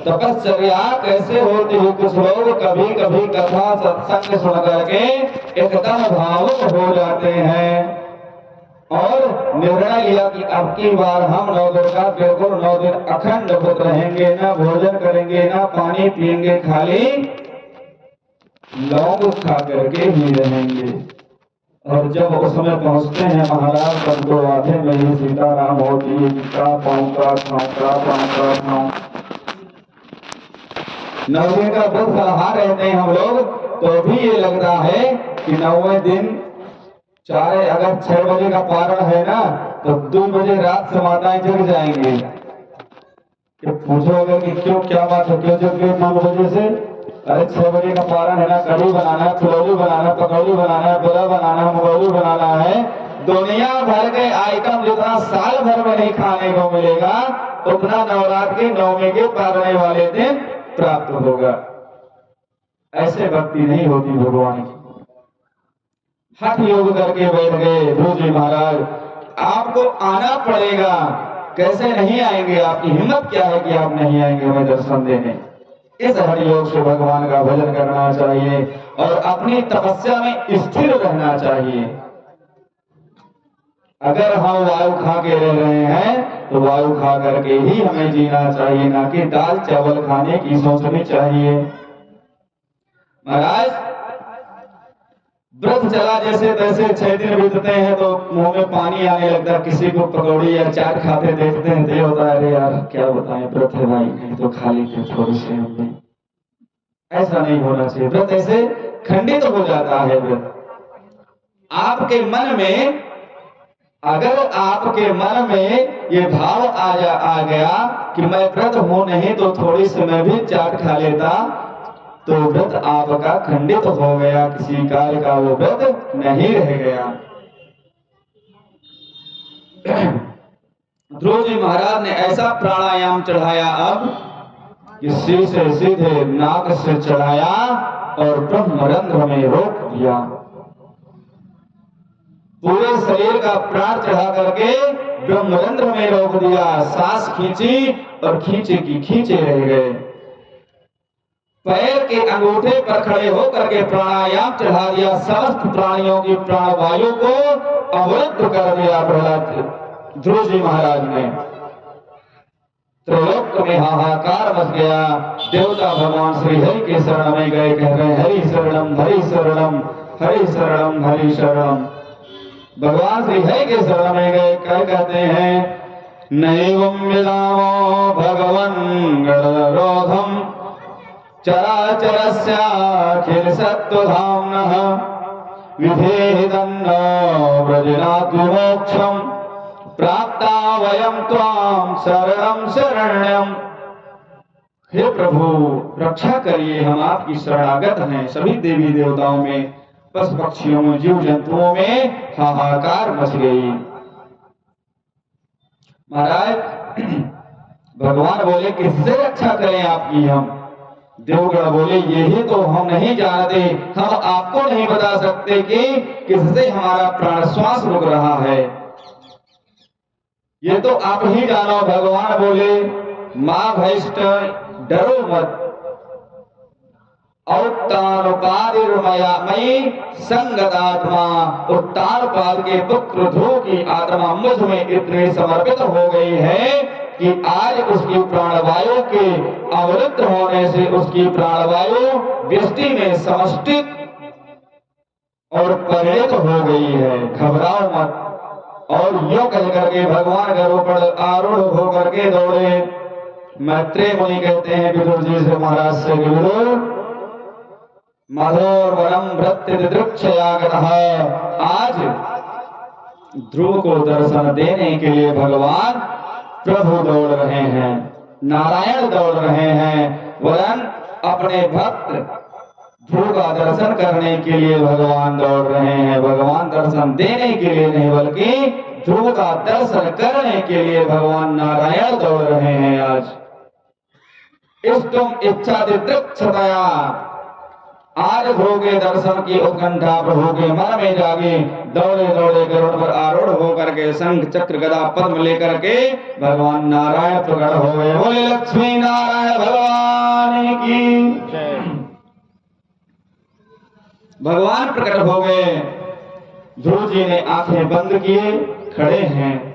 तपश्चर्या कैसे होती है। कुछ लोग कभी कभी कथा सत्संग सुन करके एकदम भावुक हो जाते हैं और निर्णय लिया कि अब की बार हम 9 दिन का बिल्कुल 9 दिन अखंड व्रत रहेंगे, ना भोजन करेंगे, ना पानी पिएंगे, खाली लौंग खा करके ही रहेंगे। और जब उसमें पहुंचते हैं महाराज, तब तो आधे में ही सीताराम होती है, पाऊंगा 9 दिन का व्रत फलाहार रहते हैं हम लोग, तो भी ये लगता है कि 9वें दिन चाहे अगर 6 बजे का पारण है ना, तो 2 बजे रात से माताएं जग जाएंगे। कि पूछोगे कि क्यों, क्या बात है, क्यों जग गए 9 बजे से? अरे 6 बजे का पारण है ना, कढ़ी बनाना है, फुलौली बनाना है, पकौड़ी बनाना है, बुरा बनाना है, मुगौली बनाना है। दुनिया भर के आइटम जितना साल भर में नहीं खाने को मिलेगा, उतना नवरात्र के 9वें के पारने वाले दिन प्राप्त होगा। ऐसे भक्ति नहीं होती भगवान की। हठ योग करके बैठ गए ध्रुव जी महाराज, आपको आना पड़ेगा। कैसे नहीं आएंगे? आपकी हिम्मत क्या है कि आप नहीं आएंगे हमें दर्शन देने? इस हठ योग से भगवान का भजन करना चाहिए और अपनी तपस्या में स्थिर रहना चाहिए। अगर हम वायु खा के रह रहे हैं तो वायु खा करके ही हमें जीना चाहिए, ना कि दाल चावल खाने की सोचनी चाहिए। महाराज, व्रत चला जैसे तैसे 6 दिन बीतते हैं तो मुंह में पानी आने लगता है। किसी को पकौड़ी या चाट खाते देखते हैं तो होता है, अरे यार क्या बताएं, व्रत है भाई, नहीं तो खा लेते थोड़ी से हमने। ऐसा नहीं होना चाहिए। व्रत ऐसे खंडित हो जाता है। व्रत आपके मन में, अगर आपके मन में ये भाव आ गया कि मैं व्रत हूं नहीं तो थोड़ी सी मैं भी चाट खा लेता, तो व्रत आपका खंडित हो गया, किसी कार्य का वो व्रत नहीं रह गया। ध्रुव जी महाराज ने ऐसा प्राणायाम चढ़ाया अब कि सिर से सीधे नाक से चढ़ाया और ब्रह्मरंध्र में रोक दिया। पूरे शरीर का प्राण चढ़ा करके ब्रह्मरंध्र में रोक दिया। सांस खींची और खींचे की खींचे रह गए। पैर के अंगूठे पर खड़े होकर के प्राणायाम चढ़ा दिया। समस्त प्राणियों की प्राणवायु को अवरुद्ध कर दिया प्रहलाद ध्रुव जी महाराज ने। त्रिलोक में हाहाकार मच गया। देवता भगवान श्री हरि के शरण में गए, कह रहे हरि शरणम हरि शरणम हरि शरणम हरि शरणम। भगवान श्री हरि के शरण में गए, क्या कहते हैं? नैवं विदामो भगवन् गणरोधम चराचरस्याखिल सत्त्वधाम्नः विधेहि तन्नो व्रजनात् विमोक्षम् प्राप्ता वयं त्वां शरणं शरण्यम्। हे प्रभु, रक्षा करिए, हम आपकी शरणागत हैं। सभी देवी देवताओं में, पशु पक्षियों में, जीव जंतुओं में हाहाकार मच गई। महाराज, भगवान बोले किससे रक्षा करें आपकी हम? देवगण बोले यही तो हम नहीं जानते, हम आपको नहीं बता सकते कि किससे हमारा प्राण श्वास रुक रहा है, ये तो आप ही जानो। भगवान बोले मां भैष्ट डरो मत, औत्तानुपादिर्मयी संगतात्मा। उत्तानपाद के पुत्र ध्रुव की आत्मा मुझ में इतनी समर्पित हो गई है कि आज उसकी प्राणवायु के अवरुद्ध होने से उसकी प्राणवायु व्यष्टि में समष्टित और परिणत हो गई है। घबराओ मत। और यो कह करके भगवान गरुड़ पर आरूढ़ होकर के दौड़े। मैत्रेय मुनि कहते हैं विदुर जी से, महाराज से, विदुर मधुर वरम भृत्यदृक्षयागतः। आज ध्रुव को दर्शन देने के लिए भगवान प्रभु दौड़ रहे हैं, नारायण दौड़ रहे हैं। वरन अपने भक्त ध्रुव का दर्शन करने के लिए भगवान दौड़ रहे हैं। भगवान दर्शन देने के लिए नहीं, बल्कि ध्रुव का दर्शन करने के लिए भगवान नारायण दौड़ रहे हैं। आज इष्टम इच्छादिदृक्षतया, आज ध्रुव के दर्शन की उत्कंठा प्रभु के मन में जागी। दौड़े दौड़े गरुड़ पर आरूढ़ होकर के शंख चक्र गदा पद्म लेकर के भगवान नारायण प्रकट हो गए। बोले लक्ष्मी नारायण भगवान भगवान प्रकट हो गए। ध्रुव जी ने आंखें बंद किए, खड़े हैं।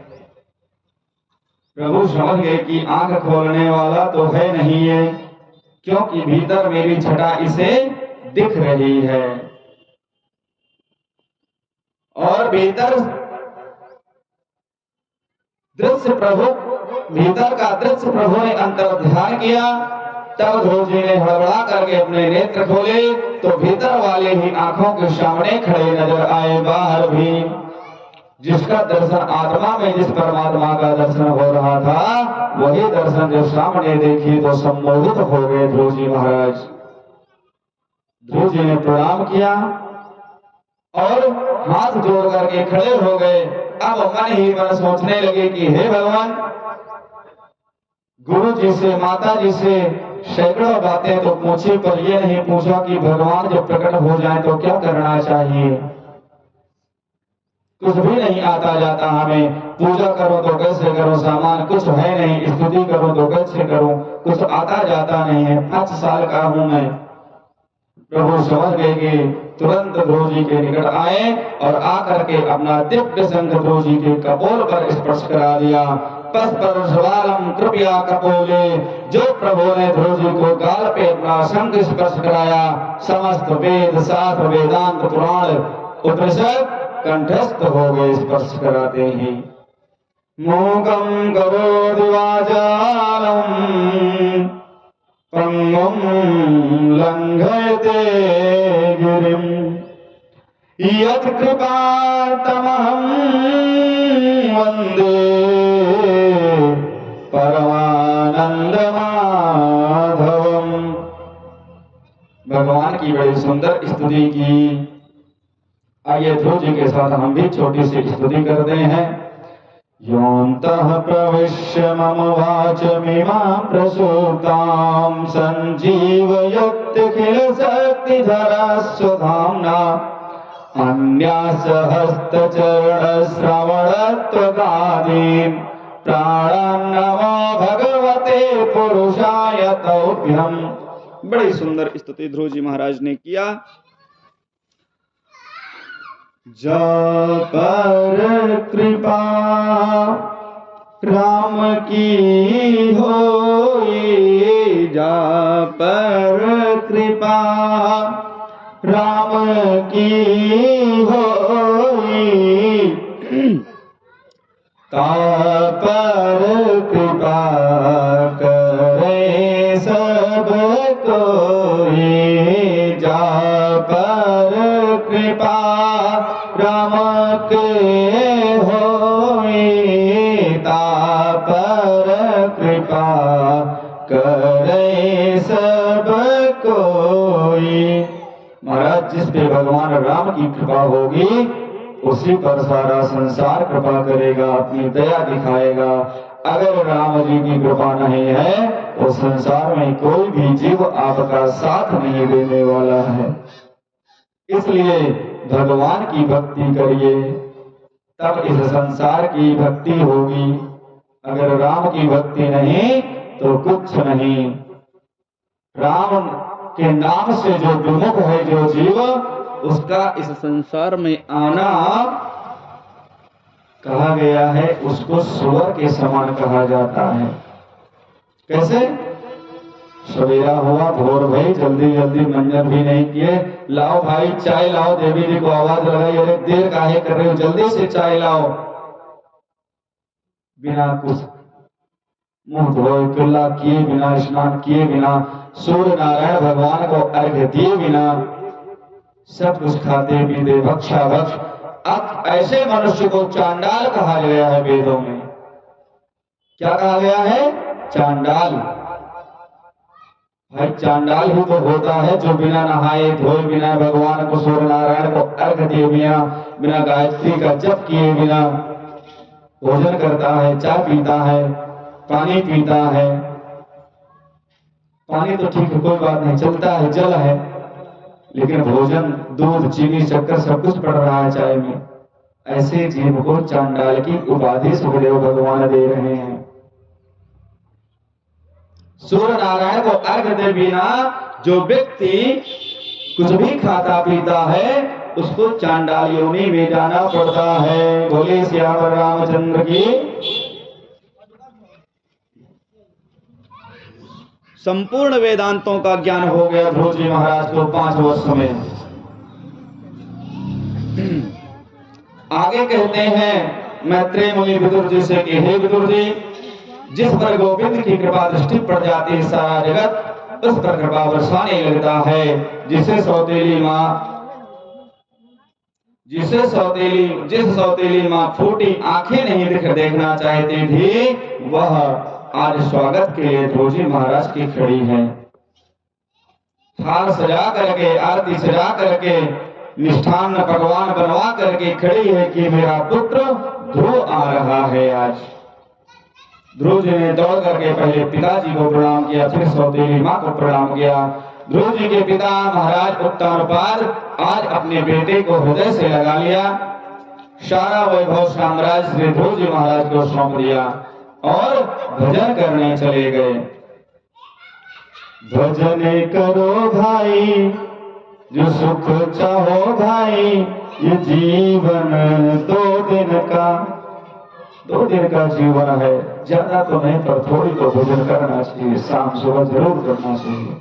प्रभु समझ गए कि आंख खोलने वाला तो है नहीं ये, क्योंकि भीतर मेरी छटा इसे दिख रही है। और भीतर दृश्य प्रभु, भीतर का दृश्य प्रभु ने अंतर ध्यान किया। तब ध्रुव जी ने हड़बड़ा करके अपने नेत्र खोले तो भीतर वाले ही आंखों के सामने खड़े नजर आए। बाहर भी जिसका दर्शन आत्मा में जिस परमात्मा का दर्शन हो रहा था, वही दर्शन जो सामने देखी तो सम्मोहित हो गए ध्रुव जी महाराज। ध्रुव जी ने प्रणाम किया और हाथ जोड़ करके खड़े हो गए। अब मन ही मन सोचने लगे कि हे भगवान, गुरु जी से माता जी से सैकड़ों बातें तो पूछी, पर यह नहीं पूछा कि भगवान जब प्रकट हो जाए तो क्या करना चाहिए। कुछ भी नहीं आता जाता हमें। पूजा करो तो कैसे करो, सामान कुछ है नहीं, स्तुति करो तो कैसे करो, कुछ आता जाता नहीं है। 5 साल का हूं मैं। प्रभु समझ गए कि तुरंत ध्रुव जी के निकट आए और आकर के अपना दिव्य शंख ध्रुव जी के कपोल पर स्पर्श करा दिया। पस्पर्शवालम कृपया कपोले, जो प्रभु ने ध्रुव जी को गाल पे अपना शंख स्पर्श कराया, समस्त वेद शास्त्र वेदांत पुराण उपनिषद कंठस्थ हो गए स्पर्श कराते ही। मूकं करोति वाचालं पंगुं लंघयते गिरिं यत्कृपातमहं वन्दे परमानंदमाधवम्। भगवान की बड़ी सुंदर स्तुति की। आइए ध्रुव जी के साथ हम भी छोटी सी स्तुति करते हैं। योऽन्तः प्रविश्य मम वाचमिमां प्रसूतां सञ्जीवयत्यखिल शक्तिधरा स्वधाम्ना अन्यासहस्तचरणश्रवणत्वगादीन् प्राणान् नमो भगवते पुरुषाय तौभ्यम्। बड़ी सुंदर स्तुति ध्रुव जी महाराज ने किया। जा पर कृपा राम की होई, जा पर कृपा राम की होई, ता पर कृपा करे सब कोई, जा पर कृपा राम के होई, ता पर कृपा करे सब कोई। महाराज, जिस पे भगवान राम की कृपा होगी उसी पर सारा संसार कृपा करेगा, अपनी दया दिखाएगा। अगर राम जी की कृपा नहीं है तो संसार में कोई भी जीव आपका साथ नहीं देने वाला है। इसलिए भगवान की भक्ति करिए, तब इस संसार की भक्ति होगी। अगर राम की भक्ति नहीं तो कुछ नहीं। राम के नाम से जो विमुख है जो जीव, उसका इस संसार में आना कहा गया है, उसको सुअर के समान कहा जाता है। कैसे? सवेरा हुआ, भोर भई, जल्दी जल्दी मंजन भी नहीं किए, लाओ भाई चाय लाओ, देवी जी को आवाज लगाई, अरे देर काहे कर रहे हो, जल्दी से चाय लाओ। बिना कुछ मुंह धोए, कुल्ला किए बिना, स्नान किए बिना, सूर्य नारायण भगवान को अर्घ्य दिए बिना, सब कुछ खाते पीते भक्षा भक्ष, ऐसे मनुष्य को चांडाल कहा गया है वेदों में। क्या कहा गया है? चांडाल। भाई चांडाल ही तो होता है जो बिना नहाए धोए बिना, भगवान को सूर्य नारायण को अर्घ दिए बिना, बिना गायत्री का जप किए बिना भोजन करता है, चाय पीता है, पानी पीता है। पानी तो ठीक है, कोई बात नहीं, चलता है, जल है, लेकिन भोजन दूध चीनी शक्कर सब कुछ पड़ रहा है चाय में। ऐसे जीव को चांडाल की उपाधि सुखदेव भगवान दे रहे हैं। सूर्य नारायण को अर्घ दे बिना जो व्यक्ति कुछ भी खाता पीता है उसको चांडाल योनि में जाना पड़ता है। बोले सियावर रामचंद्र की। संपूर्ण वेदांतों का ज्ञान हो गया ध्रुव जी महाराज को 5 वर्ष में। आगे कहते हैं मैत्रेय मुनि विदुर जी से कि हे विदुर जी, जिस पर गोविंद की कृपा दृष्टि पड़ जाती है सारा जगत उस पर कृपा बरसाने लगता है। जिस सौतेली माँ फूटी आंखें नहीं देखना चाहती थी, वह आज स्वागत के लिए ध्रुव जी महाराज की खड़ी है। थाल सजा करके, आरती सजा करके, मिष्ठान पकवान बनवा करके खड़ी है कि मेरा पुत्र ध्रुव आ रहा है आज। ध्रुव जी ने दौड़ करके पहले पिताजी को प्रणाम किया, फिर सौतेली माँ को प्रणाम किया। ध्रुव जी के पिता महाराज उत्तानपाद आज अपने बेटे को हृदय से लगा लिया, सारा वैभव साम्राज्य श्री ध्रुव जी महाराज को सौंप दिया और भजन करने चले गए। भजन करो भाई जो सुख चाहो भाई, ये जीवन 2 दिन का जीवन है, ज्यादा तो नहीं पर थोड़ी तो भजन करना चाहिए। शाम सुबह जरूर करना चाहिए।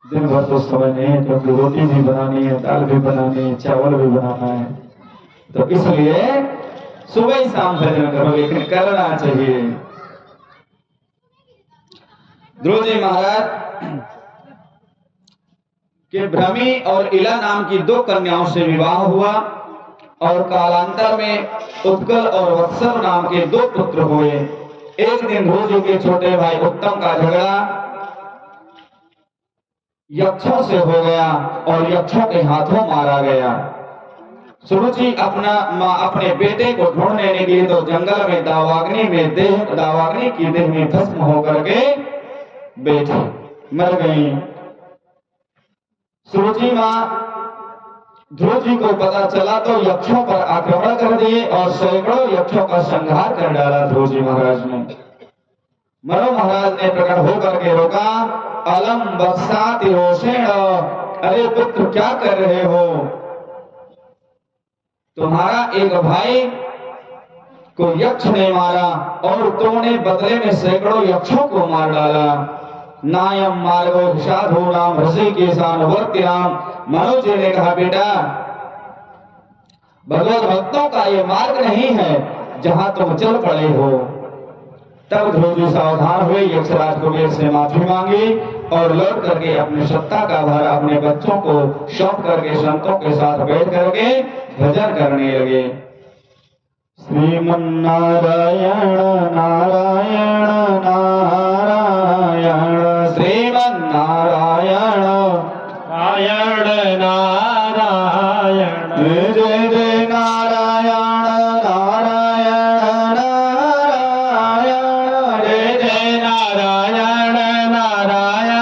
दिन भर तो समय नहीं है क्योंकि रोटी भी बनानी है, दाल भी बनानी है, चावल भी बनाना है, तो इसलिए सुबह ही शाम भजन करो, लेकिन करना चाहिए। ध्रुव जी महाराज के भ्रमी और इला नाम की 2 कन्याओं से विवाह हुआ और कालांतर में उत्कल और वत्सल नाम के 2 पुत्र हुए। एक दिन ध्रुव जी के छोटे भाई उत्तम का झगड़ा यक्षों से हो गया और यक्षों के हाथों मारा गया। सुरुचि अपने बेटे को ढूंढने निकली तो जंगल में दावाग्नि की देह में भस्म होकर के बैठी मर गई। सुरुचि मां ध्रुव जी को पता चला तो यक्षों पर आक्रमण कर दिए और सैकड़ों यक्षों का संहार कर डाला ध्रुव जी महाराज ने। मनो महाराज ने प्रकट होकर के रोका, अलम बत्साति रोषेण, अरे पुत्र क्या कर रहे हो? तुम्हारा एक भाई को यक्ष ने मारा और तुमने बदले में सैकड़ों यक्षों को मार डाला। नायम मार्गो साधु नाम ऋषिकेशान वर्तिनाम। मनोज जी ने कहा, बेटा भगवत भक्तों का ये मार्ग नहीं है जहां तुम चल पड़े हो। तब ध्रुव जी सावधान हुए, यक्षराज कुबेर से माफी मांगी और लौट करके अपनी सत्ता का भार अपने बच्चों को सौंप करके संतों के साथ बैठ करके भजन करने लगे। श्रीमन्नारायण नारायण नारायण, श्रीमन्नारायण